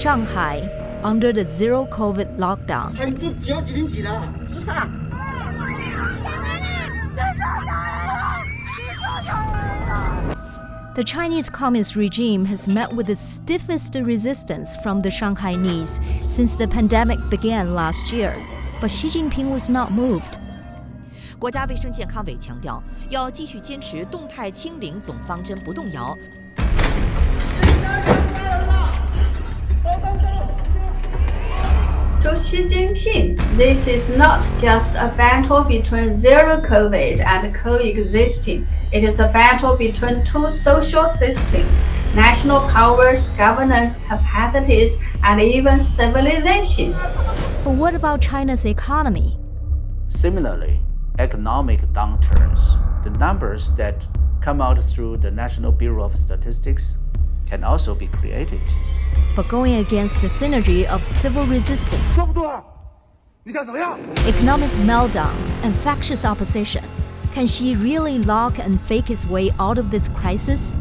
Shanghai under the zero-COVID lockdown. The Chinese Communist regime has met with the stiffest resistance from the Shanghainese since the pandemic began last year, but Xi Jinping was not moved. 国家卫生健康委强调，要继续坚持动态清零总方针不动摇。To Xi Jinping, this is not just a battle between zero COVID and coexisting. It is a battle between two social systems, national powers, governance capacities, and even civilizations. But what about China's economy? Similarly, economic downturns, the numbers that come out through the National Bureau of Statistics, can also be created. But going against the synergy of civil resistance, economic meltdown, and factious opposition, can Xi really lock and fake his way out of this crisis?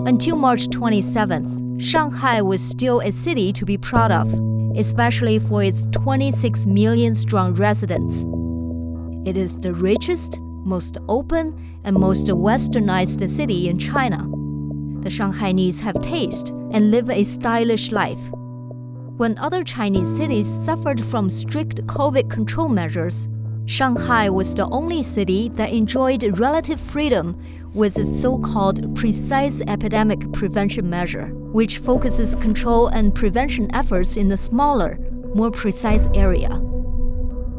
Until March 27th, Shanghai was still a city to be proud of, especially for its 26 million strong residents. It is the richest, most open, and most westernized city in China. The Shanghainese have taste and live a stylish life. When other Chinese cities suffered from strict COVID control measures, Shanghai was the only city that enjoyed relative freedom with its so-called precise epidemic prevention measure, which focuses control and prevention efforts in a smaller, more precise area.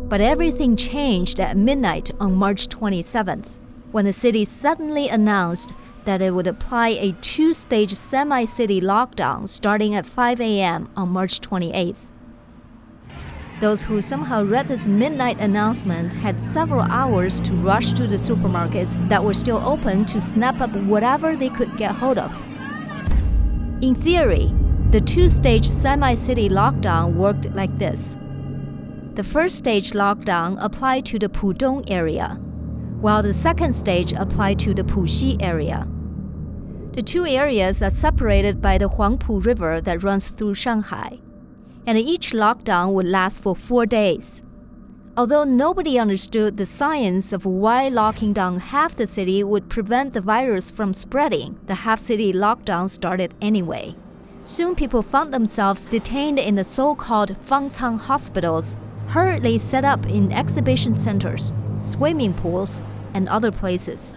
But everything changed at midnight on March 27th, when the city suddenly announced that it would apply a two-stage semi-city lockdown starting at 5 a.m. on March 28th. Those who somehow read this midnight announcement had several hours to rush to the supermarkets that were still open to snap up whatever they could get hold of. In theory, the two-stage semi-city lockdown worked like this. The first stage lockdown applied to the Pudong area, while the second stage applied to the Puxi area. The two areas are separated by the Huangpu River that runs through Shanghai, and each lockdown would last for 4 days. Although nobody understood the science of why locking down half the city would prevent the virus from spreading, the half-city lockdown started anyway. Soon people found themselves detained in the so-called Fangcang hospitals, hurriedly set up in exhibition centers, swimming pools, and other places.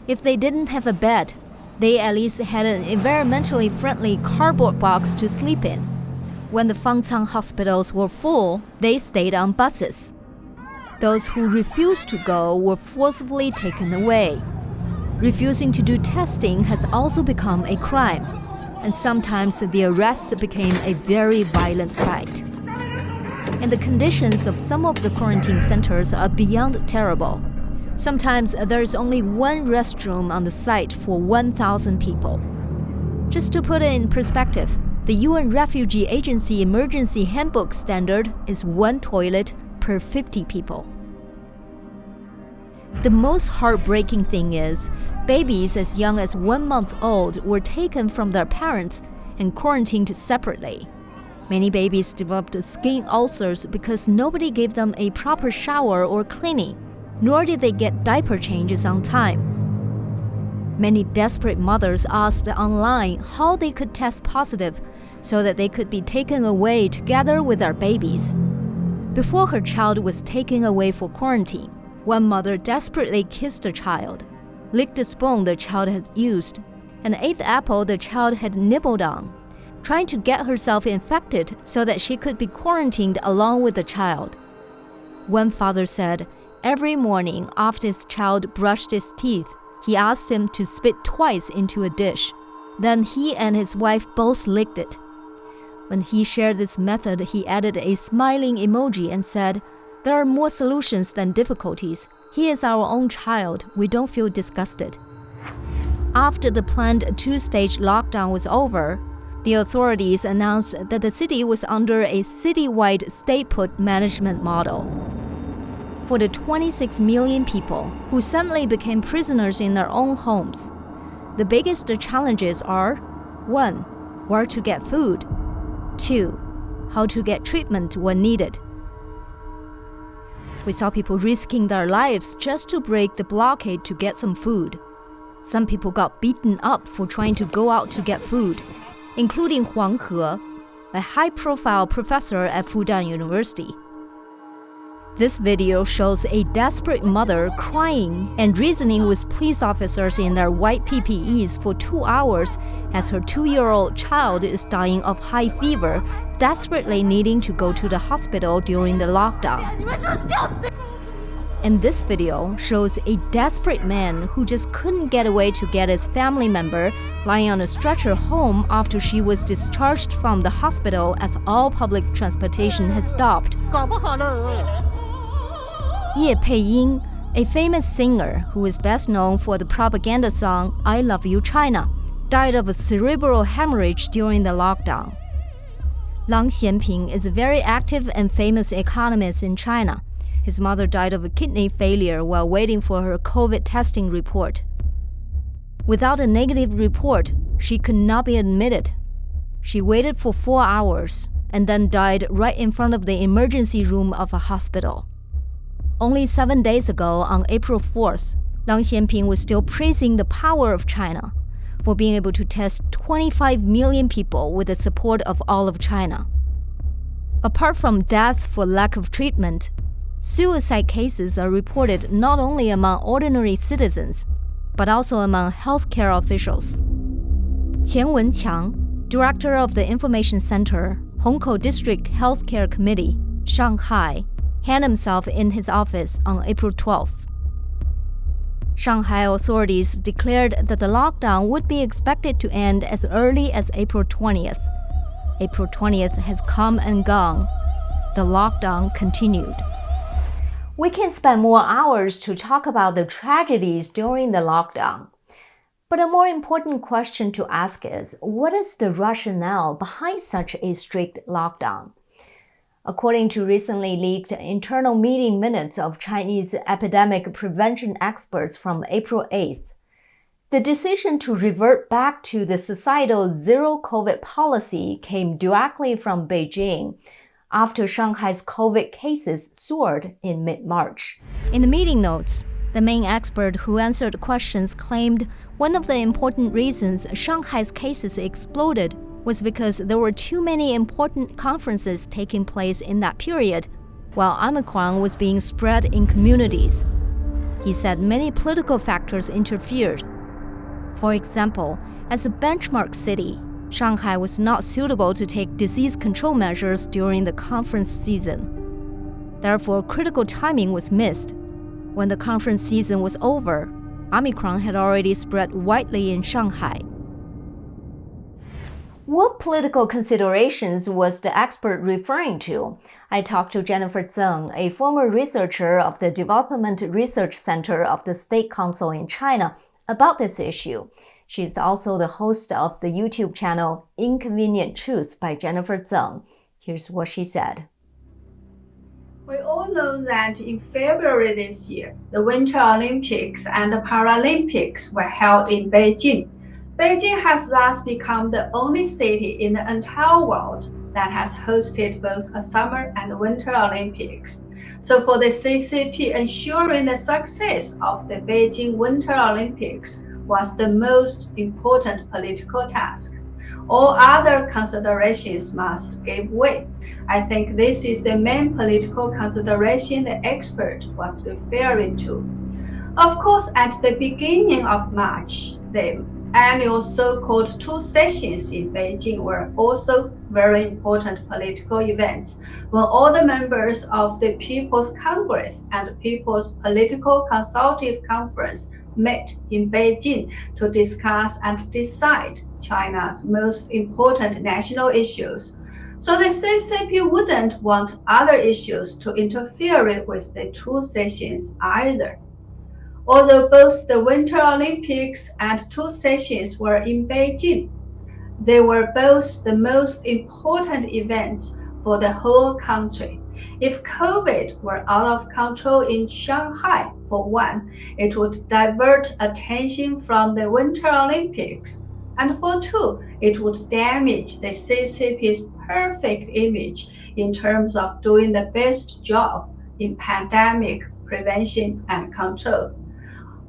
If they didn't have a bed, they at least had an environmentally friendly cardboard box to sleep in. When the Fangcang hospitals were full, they stayed on buses. Those who refused to go were forcibly taken away. Refusing to do testing has also become a crime, and sometimes the arrest became a very violent fight. And the conditions of some of the quarantine centers are beyond terrible. Sometimes there is only one restroom on the site for 1,000 people. Just to put it in perspective, the UN Refugee Agency Emergency Handbook standard is 1 toilet per 50 people. The most heartbreaking thing is, babies as young as 1 month old were taken from their parents and quarantined separately. Many babies developed skin ulcers because nobody gave them a proper shower or cleaning, nor did they get diaper changes on time. Many desperate mothers asked online how they could test positive so that they could be taken away together with their babies. Before her child was taken away for quarantine, one mother desperately kissed the child, licked the spoon the child had used, and ate the apple the child had nibbled on, trying to get herself infected so that she could be quarantined along with the child. One father said every morning after his child brushed his teeth, he asked him to spit twice into a dish. Then he and his wife both licked it. When he shared this method, he added a smiling emoji and said, "There are more solutions than difficulties. he is our own child. We don't feel disgusted. After the planned two-stage lockdown was over, the authorities announced that the city was under a citywide stay-put management model. For the 26 million people who suddenly became prisoners in their own homes, the biggest challenges are 1. Where to get food. 2. How to get treatment when needed. We saw people risking their lives just to break the blockade to get some food. Some people got beaten up for trying to go out to get food, including Huang He, a high-profile professor at Fudan University. This video shows a desperate mother crying and reasoning with police officers in their white PPEs for 2 hours as her 2-year-old child is dying of high fever, desperately needing to go to the hospital during the lockdown. And this video shows a desperate man who just couldn't get away to get his family member lying on a stretcher home after she was discharged from the hospital as all public transportation has stopped. Ye Peiying, a famous singer who is best known for the propaganda song I Love You China, died of a cerebral hemorrhage during the lockdown. Lang Xianping is a very active and famous economist in China. His mother died of a kidney failure while waiting for her COVID testing report. Without a negative report, she could not be admitted. She waited for 4 hours and then died right in front of the emergency room of a hospital. Only 7 days ago, on April 4th, Lang Xianping was still praising the power of China for being able to test 25 million people with the support of all of China. Apart from deaths for lack of treatment, suicide cases are reported not only among ordinary citizens, but also among healthcare officials. Qian Wenqiang, director of the Information Center, Hongkou District Healthcare Committee, Shanghai, hanged himself in his office on April 12th. Shanghai authorities declared that the lockdown would be expected to end as early as April 20th. April 20th has come and gone. The lockdown continued. We can spend more hours to talk about the tragedies during the lockdown. But a more important question to ask is, what is the rationale behind such a strict lockdown? According to recently leaked internal meeting minutes of Chinese epidemic prevention experts from April 8th, the decision to revert back to the societal zero-COVID policy came directly from Beijing after Shanghai's COVID cases soared in mid-March. In the meeting notes, the main expert who answered questions claimed one of the important reasons Shanghai's cases exploded was because there were too many important conferences taking place in that period, while Omicron was being spread in communities. He said many political factors interfered. For example, as a benchmark city, Shanghai was not suitable to take disease control measures during the conference season. Therefore, critical timing was missed. When the conference season was over, Omicron had already spread widely in Shanghai. What political considerations was the expert referring to? I talked to Jennifer Zeng, a former researcher of the Development Research Center of the State Council in China, about this issue. She is also the host of the YouTube channel Inconvenient Truths by Jennifer Zeng. Here's what she said. We all know that in February this year, the Winter Olympics and the Paralympics were held in Beijing. Beijing has thus become the only city in the entire world that has hosted both a summer and winter Olympics. So for the CCP, ensuring the success of the Beijing Winter Olympics was the most important political task. All other considerations must give way. I think this is the main political consideration the expert was referring to. Of course, at the beginning of March, the annual so-called two sessions in Beijing were also very important political events when all the members of the People's Congress and People's Political Consultative Conference met in Beijing to discuss and decide China's most important national issues. So the CCP wouldn't want other issues to interfere with the two sessions either. Although both the Winter Olympics and two sessions were in Beijing, they were both the most important events for the whole country. If COVID were out of control in Shanghai, for one, it would divert attention from the Winter Olympics. And for two, it would damage the CCP's perfect image in terms of doing the best job in pandemic prevention and control.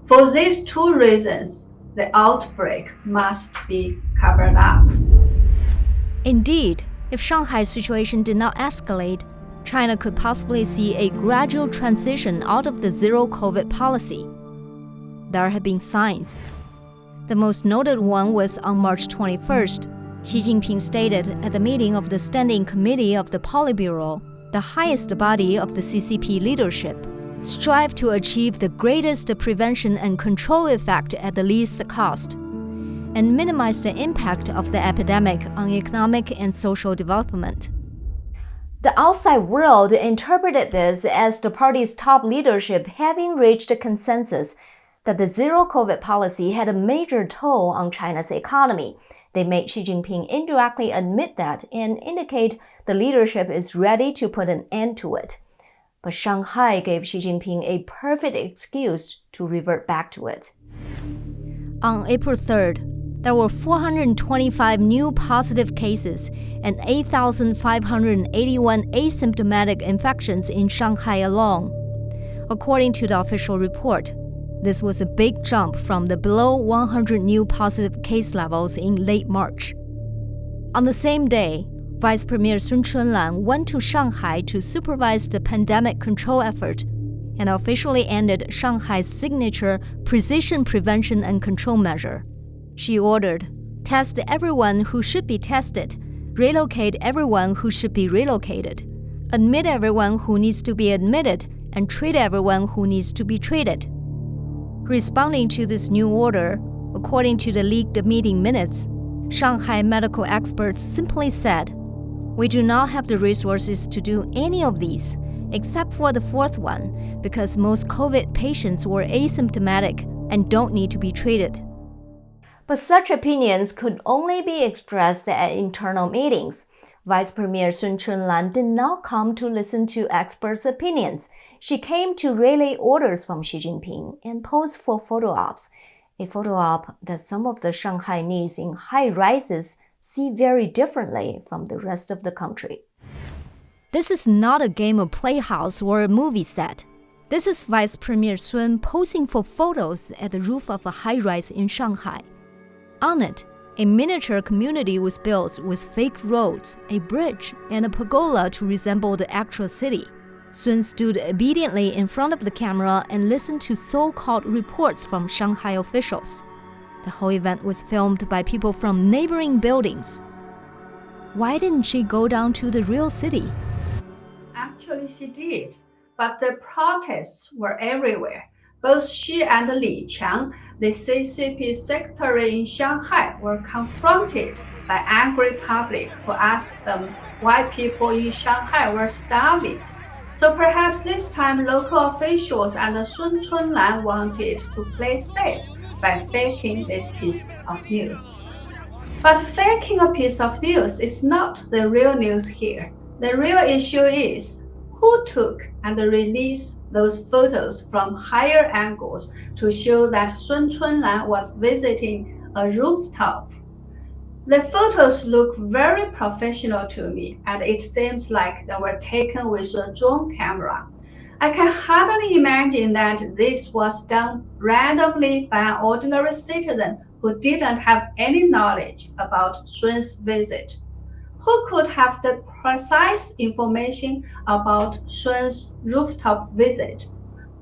For these two reasons, the outbreak must be covered up. Indeed, if Shanghai's situation did not escalate, China could possibly see a gradual transition out of the zero-COVID policy. There have been signs. The most noted one was on March 21st. Xi Jinping stated at the meeting of the Standing Committee of the Politburo, the highest body of the CCP leadership, strive to achieve the greatest prevention and control effect at the least cost, and minimize the impact of the epidemic on economic and social development. The outside world interpreted this as the party's top leadership having reached a consensus that the zero-COVID policy had a major toll on China's economy. They made Xi Jinping indirectly admit that and indicate the leadership is ready to put an end to it. But Shanghai gave Xi Jinping a perfect excuse to revert back to it. On April 3rd, there were 425 new positive cases and 8,581 asymptomatic infections in Shanghai alone. According to the official report, this was a big jump from the below 100 new positive case levels in late March. On the same day, Vice Premier Sun Chunlan went to Shanghai to supervise the pandemic control effort and officially ended Shanghai's signature precision prevention and control measure. She ordered, test everyone who should be tested, relocate everyone who should be relocated, admit everyone who needs to be admitted, and treat everyone who needs to be treated. Responding to this new order, according to the leaked meeting minutes, Shanghai medical experts simply said, "We do not have the resources to do any of these, except for the fourth one, because most COVID patients were asymptomatic and don't need to be treated." But such opinions could only be expressed at internal meetings. Vice Premier Sun Chunlan did not come to listen to experts' opinions. She came to relay orders from Xi Jinping and pose for photo ops, a photo op that some of the Shanghainese in high rises see very differently from the rest of the country. This is not a game of playhouse or a movie set. This is Vice Premier Sun posing for photos at the roof of a high-rise in Shanghai. On it, a miniature community was built with fake roads, a bridge, and a pergola to resemble the actual city. Sun stood obediently in front of the camera and listened to so-called reports from Shanghai officials. The whole event was filmed by people from neighboring buildings. Why didn't she go down to the real city? Actually, she did, but the protests were everywhere. Both Xi and Li Qiang, the CCP secretary in Shanghai, were confronted by angry public who asked them why people in Shanghai were starving. So perhaps this time local officials and Sun Chunlan wanted to play safe by faking this piece of news. But faking a piece of news is not the real news here. The real issue is who took and released those photos from higher angles to show that Sun Chunlan was visiting a rooftop. The photos look very professional to me, and it seems like they were taken with a drone camera. I can hardly imagine that this was done randomly by an ordinary citizen who didn't have any knowledge about Sun's visit. Who could have the precise information about Sun's rooftop visit?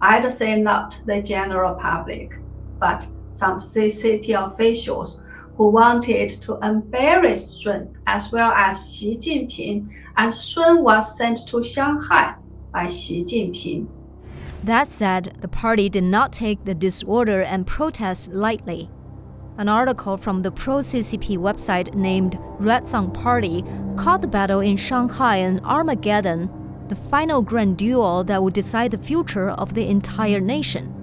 I'd say not the general public, but some CCP officials who wanted to embarrass Sun as well as Xi Jinping, and Sun was sent to Shanghai by Xi Jinping. That said, the party did not take the disorder and protest lightly. An article from the pro-CCP website named Red Song Party called the battle in Shanghai an Armageddon, the final grand duel that would decide the future of the entire nation.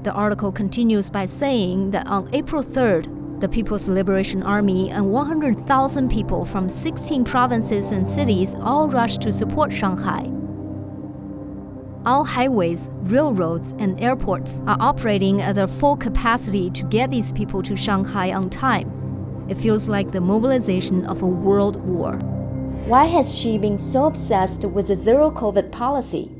The article continues by saying that on April 3rd, the People's Liberation Army and 100,000 people from 16 provinces and cities all rushed to support Shanghai. All highways, railroads, and airports are operating at their full capacity to get these people to Shanghai on time. It feels like the mobilization of a world war. Why has she been so obsessed with the zero-COVID policy?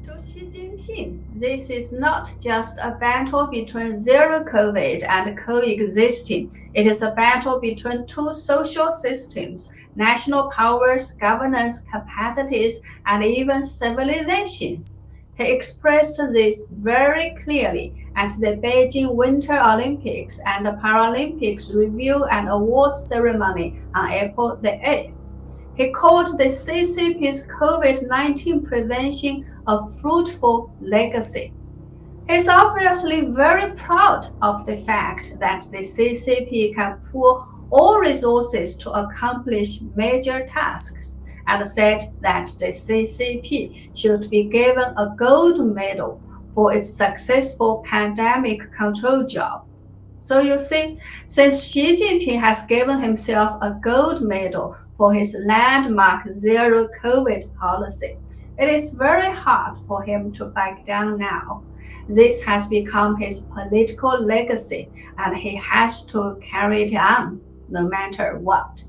To Xi Jinping, this is not just a battle between zero COVID and coexisting. It is a battle between two social systems, national powers, governance capacities, and even civilizations. He expressed this very clearly at the Beijing Winter Olympics and the Paralympics Review and Awards ceremony on April the 8th. He called the CCP's COVID-19 prevention a fruitful legacy. He's obviously very proud of the fact that the CCP can pool all resources to accomplish major tasks, and said that the CCP should be given a gold medal for its successful pandemic control job. So you see, since Xi Jinping has given himself a gold medal for his landmark zero COVID policy, it is very hard for him to back down now. This has become his political legacy, and he has to carry it on, no matter what.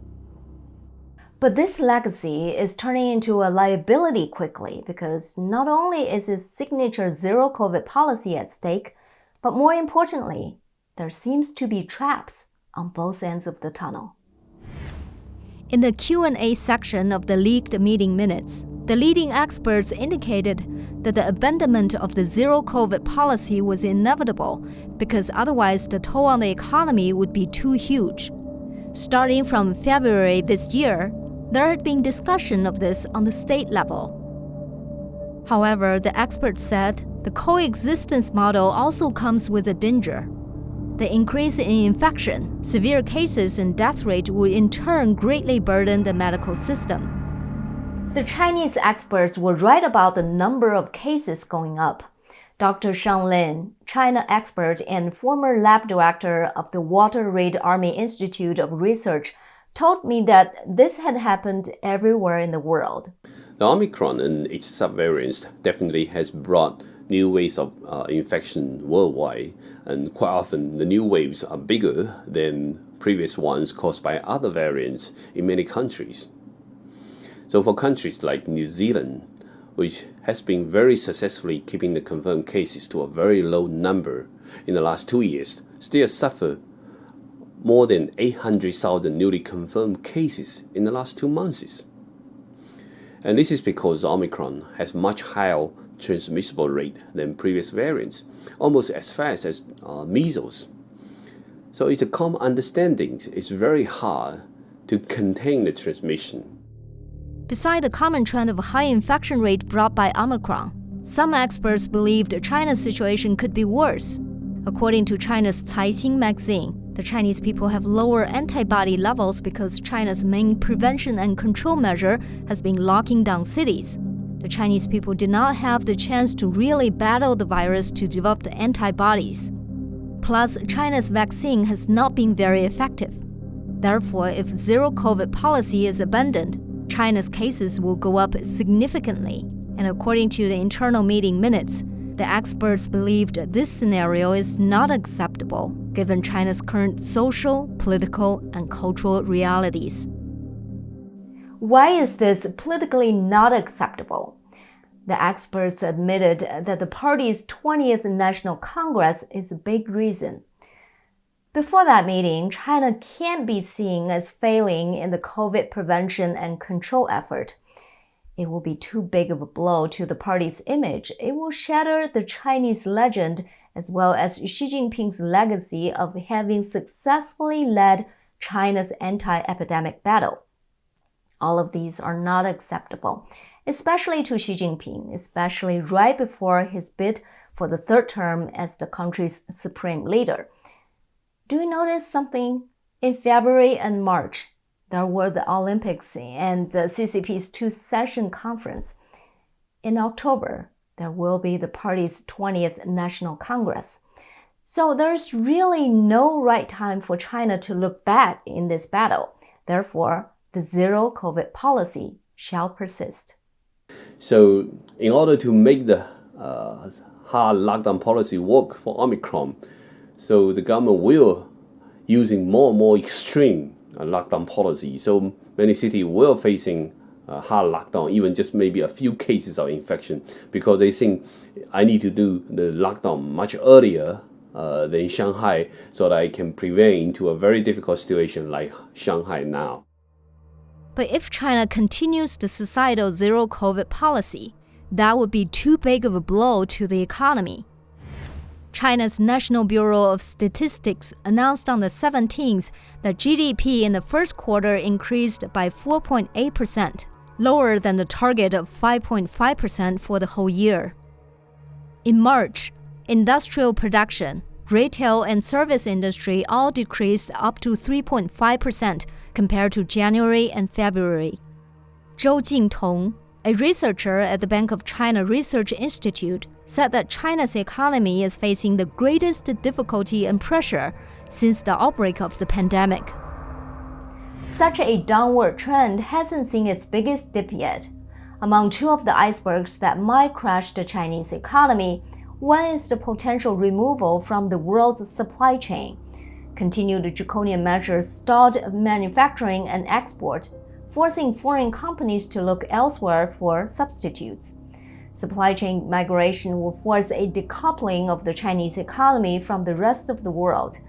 But this legacy is turning into a liability quickly because not only is his signature zero-COVID policy at stake, but more importantly, there seems to be traps on both ends of the tunnel. In the Q&A section of the leaked meeting minutes, the leading experts indicated that the abandonment of the zero-COVID policy was inevitable because otherwise the toll on the economy would be too huge. Starting from February this year, there had been discussion of this on the state level. However, the experts said the coexistence model also comes with a danger. The increase in infection, severe cases, and death rate would in turn greatly burden the medical system. The Chinese experts were right about the number of cases going up. Dr. Shang Lin, China expert and former lab director of the Waterloo Army Institute of Research, told me that this had happened everywhere in the world. The Omicron and its subvariants definitely has brought new waves of infection worldwide, and quite often the new waves are bigger than previous ones caused by other variants in many countries. So for countries like New Zealand, which has been very successfully keeping the confirmed cases to a very low number in the last 2 years, still suffer more than 800,000 newly confirmed cases in the last 2 months. And this is because Omicron has much higher transmissible rate than previous variants, almost as fast as measles. So it's a common understanding it's very hard to contain the transmission. Beside the common trend of a high infection rate brought by Omicron, some experts believed China's situation could be worse. According to China's Caixin magazine, the Chinese people have lower antibody levels because China's main prevention and control measure has been locking down cities. The Chinese people did not have the chance to really battle the virus to develop the antibodies. Plus, China's vaccine has not been very effective. Therefore, if zero-COVID policy is abandoned, China's cases will go up significantly. And according to the internal meeting minutes, the experts believed this scenario is not acceptable given China's current social, political, and cultural realities. Why is this politically not acceptable? The experts admitted that the party's 20th National Congress is a big reason. Before that meeting, China can't be seen as failing in the COVID prevention and control effort. It will be too big of a blow to the party's image. It will shatter the Chinese legend as well as Xi Jinping's legacy of having successfully led China's anti-epidemic battle. All of these are not acceptable, especially to Xi Jinping, especially right before his bid for the third term as the country's supreme leader. Do you notice something? In February and March, there were the Olympics and the CCP's two-session conference. In October, there will be the party's 20th National Congress. So there's really no right time for China to look back in this battle. Therefore, the zero COVID policy shall persist. So in order to make the hard lockdown policy work for Omicron, so the government will using more and more extreme lockdown policy. So many cities will facing hard lockdown, even just maybe a few cases of infection, because they think I need to do the lockdown much earlier than Shanghai so that I can prevent into a very difficult situation like Shanghai now. But if China continues the societal zero COVID policy, that would be too big of a blow to the economy. China's National Bureau of Statistics announced on the 17th that GDP in the first quarter increased by 4.8%, lower than the target of 5.5% for the whole year. In March, industrial production, retail and service industry all decreased up to 3.5% compared to January and February. Zhou Jingtong, a researcher at the Bank of China Research Institute, said that China's economy is facing the greatest difficulty and pressure since the outbreak of the pandemic. Such a downward trend hasn't seen its biggest dip yet. Among two of the icebergs that might crash the Chinese economy, one is the potential removal from the world's supply chain. Continued draconian measures stalled manufacturing and export, forcing foreign companies to look elsewhere for substitutes. Supply chain migration will force a decoupling of the Chinese economy from the rest of the world.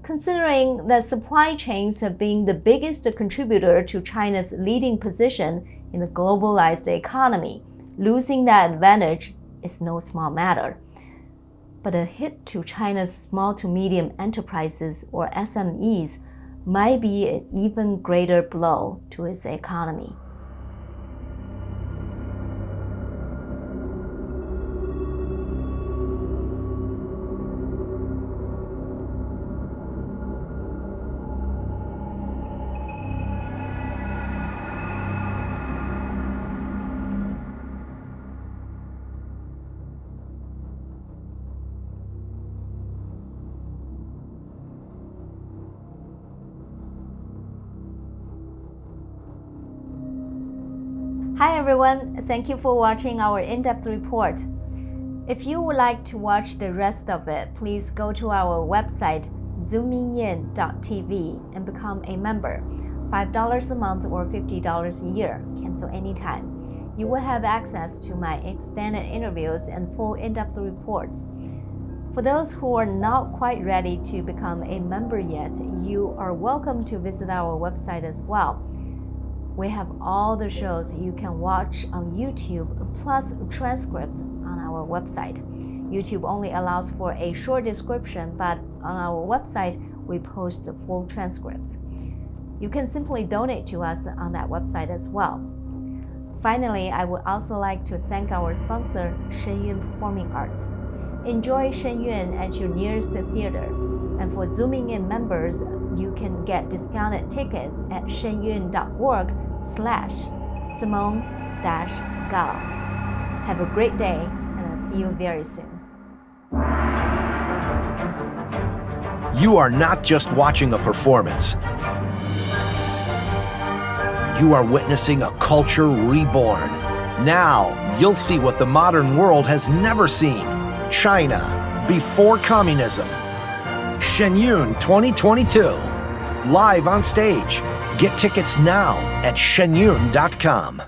Considering that supply chains have been the biggest contributor to China's leading position in the globalized economy, losing that advantage is no small matter. But a hit to China's small to medium enterprises, or SMEs, might be an even greater blow to its economy. Hi everyone, thank you for watching our in-depth report. If you would like to watch the rest of it, please go to our website zoomingin.tv and become a member. $5 a month or $50 a year, cancel anytime. You will have access to my extended interviews and full in-depth reports. For those who are not quite ready to become a member yet, you are welcome to visit our website as well. We have all the shows you can watch on YouTube, plus transcripts on our website. YouTube only allows for a short description, but on our website, we post the full transcripts. You can simply donate to us on that website as well. Finally, I would also like to thank our sponsor, Shenyun Performing Arts. Enjoy Shenyun at your nearest theater. And for Zooming In members, you can get discounted tickets at shenyun.org/Simone-Gao. Have a great day, and I'll see you very soon. You are not just watching a performance. You are witnessing a culture reborn. Now, you'll see what the modern world has never seen. China, before communism. Shenyun 2022. Live on stage. Get tickets now at shenyun.com.